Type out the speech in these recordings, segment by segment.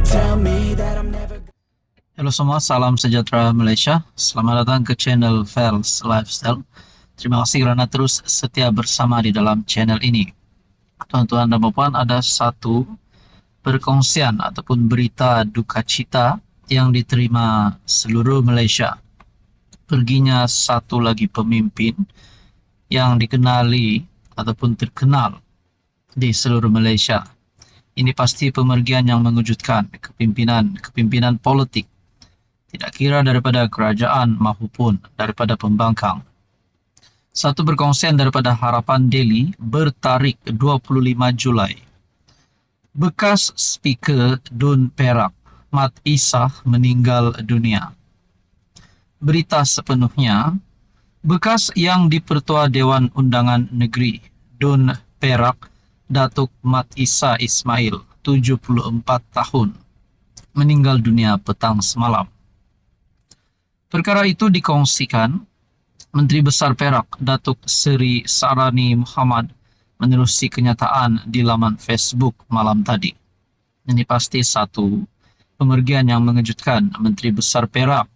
tell me that I'm never. Halo semua, salam sejahtera Malaysia. Selamat datang ke channel Fels Lifestyle. Terima kasih kerana terus setia bersama di dalam channel ini. Tuan-tuan dan puan, ada satu perkongsian ataupun berita duka cita yang diterima seluruh Malaysia. Perginya satu lagi pemimpin yang dikenali ataupun terkenal di seluruh Malaysia. Ini pasti pemergian yang mengejutkan kepimpinan politik, tidak kira daripada kerajaan maupun daripada pembangkang. Satu perkongsian daripada Harapan Daily bertarikh 25 Julai. Bekas Speaker Dun Perak, Mat Isah meninggal dunia. Berita sepenuhnya, bekas yang di-Pertua Dewan Undangan Negeri Dun Perak, Datuk Mat Isah Ismail, 74 tahun, meninggal dunia petang semalam. Perkara itu dikongsikan Menteri Besar Perak, Datuk Seri Sarani Muhammad, menerusi kenyataan di laman Facebook malam tadi. Ini pasti satu pemergian yang mengejutkan Menteri Besar Perak.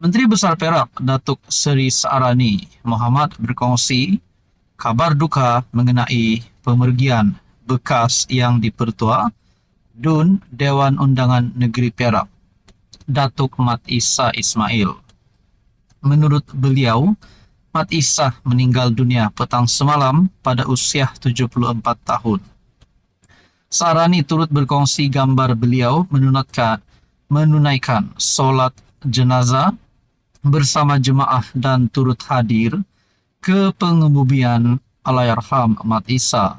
Menteri Besar Perak, Datuk Seri Sarani Muhammad, berkongsi kabar duka mengenai pemergian bekas yang di-Pertua Dun Dewan Undangan Negeri Perak, Datuk Mat Isah Ismail. Menurut beliau, Mat Isah meninggal dunia petang semalam pada usia 74 tahun. Sarani turut berkongsi gambar beliau menunaikan solat jenazah bersama jemaah dan turut hadir ke pengebumian Allahyarham Mat Isah.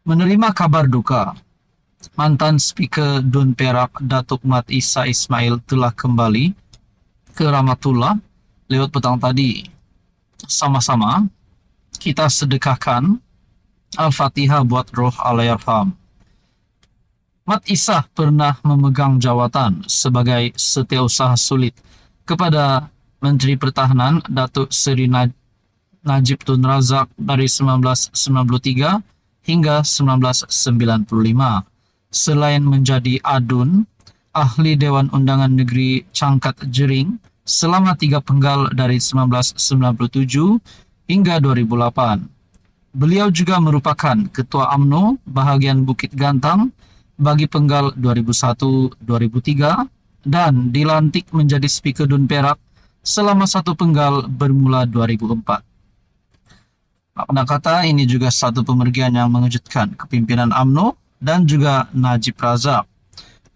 Menerima kabar duka, mantan Speaker Dun Perak, Datuk Mat Isah Ismail telah kembali ke Rahmatullah lewat petang tadi. Sama-sama kita sedekahkan Al-Fatihah buat roh Allahyarham. Mat Isah pernah memegang jawatan sebagai setiausaha sulit kepada Menteri Pertahanan Datuk Seri Najib Tun Razak dari 1993 hingga 1995. Selain menjadi adun, ahli Dewan Undangan Negeri Cangkat Jering selama 3 penggal dari 1997 hingga 2008. Beliau juga merupakan Ketua UMNO bahagian Bukit Gantang bagi penggal 2001-2003 dan dilantik menjadi Speaker Dun Perak selama 1 penggal bermula 2004. Makna kata, ini juga satu pemergian yang mengejutkan kepimpinan UMNO dan juga Najib Razak.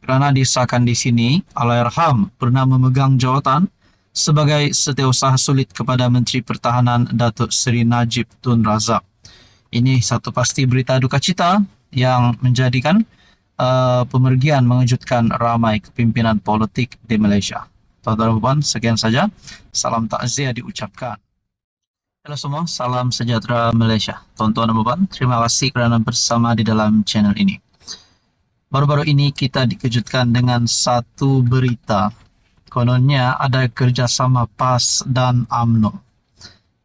Kerana disahkan di sini, Allahyarham pernah memegang jawatan sebagai setiausaha sulit kepada Menteri Pertahanan Datuk Seri Najib Tun Razak. Ini satu pasti berita duka cita yang menjadikan pemergian mengejutkan ramai kepimpinan politik di Malaysia. Tuan-tuan dan puan, sekian saja. Salam takziah diucapkan. Halo semua, salam sejahtera Malaysia. Tuan-tuan dan puan, terima kasih kerana bersama di dalam channel ini. Baru-baru ini kita dikejutkan dengan satu berita. Kononnya ada kerjasama PAS dan UMNO.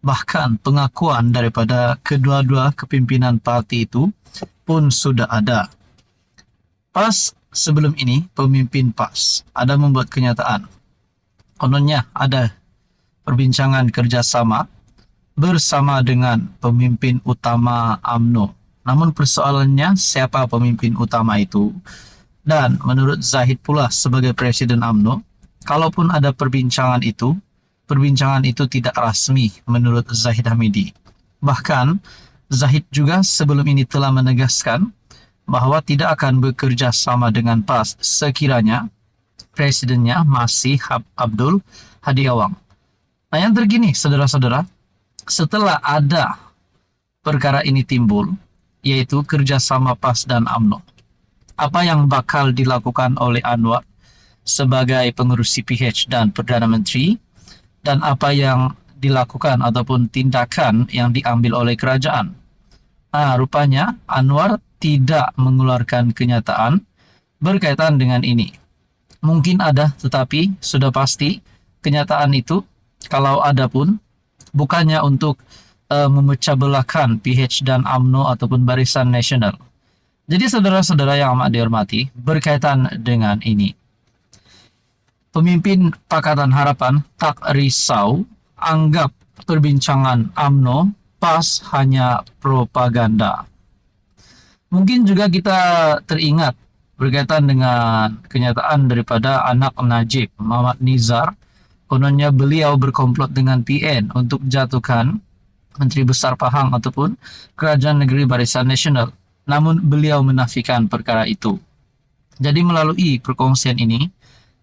Bahkan pengakuan daripada kedua-dua kepimpinan parti itu pun sudah ada. PAS sebelum ini, pemimpin PAS ada membuat kenyataan. Kononnya ada perbincangan kerjasama bersama dengan pemimpin utama UMNO. Namun persoalannya, siapa pemimpin utama itu? Dan menurut Zahid pula sebagai Presiden UMNO, kalaupun ada perbincangan itu tidak rasmi menurut Zahid Hamidi. Bahkan, Zahid juga sebelum ini telah menegaskan bahawa tidak akan bekerja sama dengan PAS sekiranya Presidennya masih Abdul Hadi Awang. Nah, yang terkini, saudara-saudara, setelah ada perkara ini timbul, yaitu kerjasama PAS dan UMNO. Apa yang bakal dilakukan oleh Anwar sebagai pengerusi PH dan Perdana Menteri, dan apa yang dilakukan ataupun tindakan yang diambil oleh kerajaan. Nah, rupanya Anwar tidak mengeluarkan kenyataan berkaitan dengan ini. Mungkin ada, tetapi sudah pasti kenyataan itu, kalau ada pun, bukannya untuk memecah belahkan PH dan UMNO ataupun Barisan Nasional. Jadi saudara-saudara yang amat dihormati, berkaitan dengan ini, pemimpin Pakatan Harapan tak risau anggap perbincangan UMNO PAS hanya propaganda. Mungkin juga kita teringat berkaitan dengan kenyataan daripada anak Najib, Muhammad Nizar. Kononnya beliau berkomplot dengan PN untuk jatuhkan Menteri Besar Pahang ataupun Kerajaan Negeri Barisan Nasional. Namun beliau menafikan perkara itu. Jadi melalui perkongsian ini,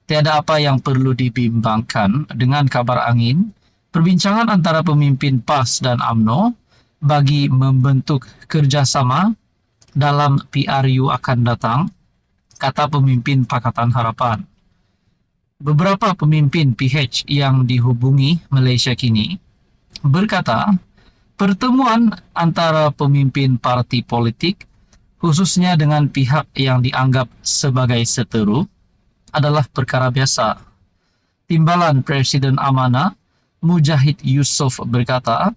tiada apa yang perlu dibimbangkan dengan kabar angin perbincangan antara pemimpin PAS dan UMNO bagi membentuk kerjasama dalam PRU akan datang, kata pemimpin Pakatan Harapan. Beberapa pemimpin PH yang dihubungi Malaysia kini berkata, pertemuan antara pemimpin parti politik, khususnya dengan pihak yang dianggap sebagai seteru, adalah perkara biasa. Timbalan Presiden Amanah, Mujahid Yusof berkata,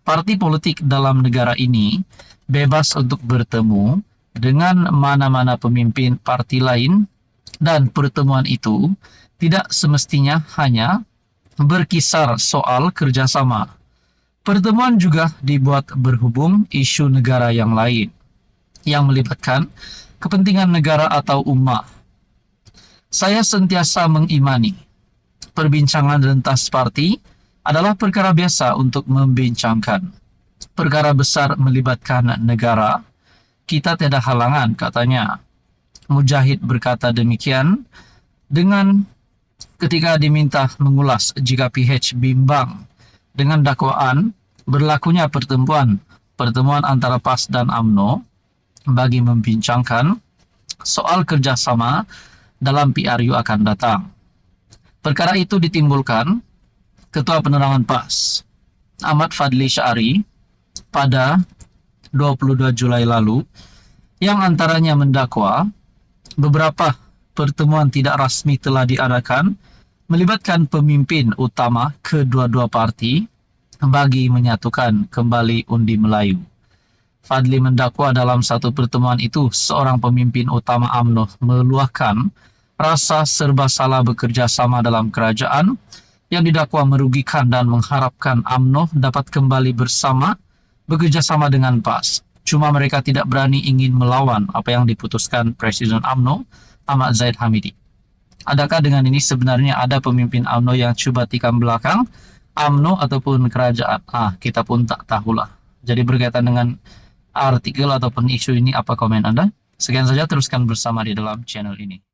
parti politik dalam negara ini bebas untuk bertemu dengan mana-mana pemimpin parti lain dan pertemuan itu tidak semestinya hanya berkisar soal kerjasama. Pertemuan juga dibuat berhubung isu negara yang lain yang melibatkan kepentingan negara atau ummah. Saya sentiasa mengimani perbincangan rentas parti adalah perkara biasa untuk membincangkan. Perkara besar melibatkan negara, kita tiada halangan, katanya. Mujahid berkata demikian dengan ketika diminta mengulas jika PH bimbang dengan dakwaan berlakunya pertemuan antara PAS dan UMNO bagi membincangkan soal kerjasama dalam PRU akan datang. Perkara itu ditimbulkan Ketua Penerangan PAS, Ahmad Fadli Syari, pada 22 Julai lalu, yang antaranya mendakwa beberapa pertemuan tidak rasmi telah diadakan melibatkan pemimpin utama kedua-dua parti bagi menyatukan kembali undi Melayu. Fadli mendakwa dalam satu pertemuan itu seorang pemimpin utama UMNO meluahkan rasa serba salah bekerja sama dalam kerajaan yang didakwa merugikan dan mengharapkan UMNO dapat kembali bekerja sama dengan PAS. Cuma mereka tidak berani ingin melawan apa yang diputuskan Presiden UMNO, Ahmad Zahid Hamidi. Adakah dengan ini sebenarnya ada pemimpin UMNO yang cuba tikam belakang UMNO ataupun kerajaan? Kita pun tak tahulah. Jadi berkaitan dengan artikel ataupun isu ini, apa komen Anda? Sekian saja, teruskan bersama di dalam channel ini.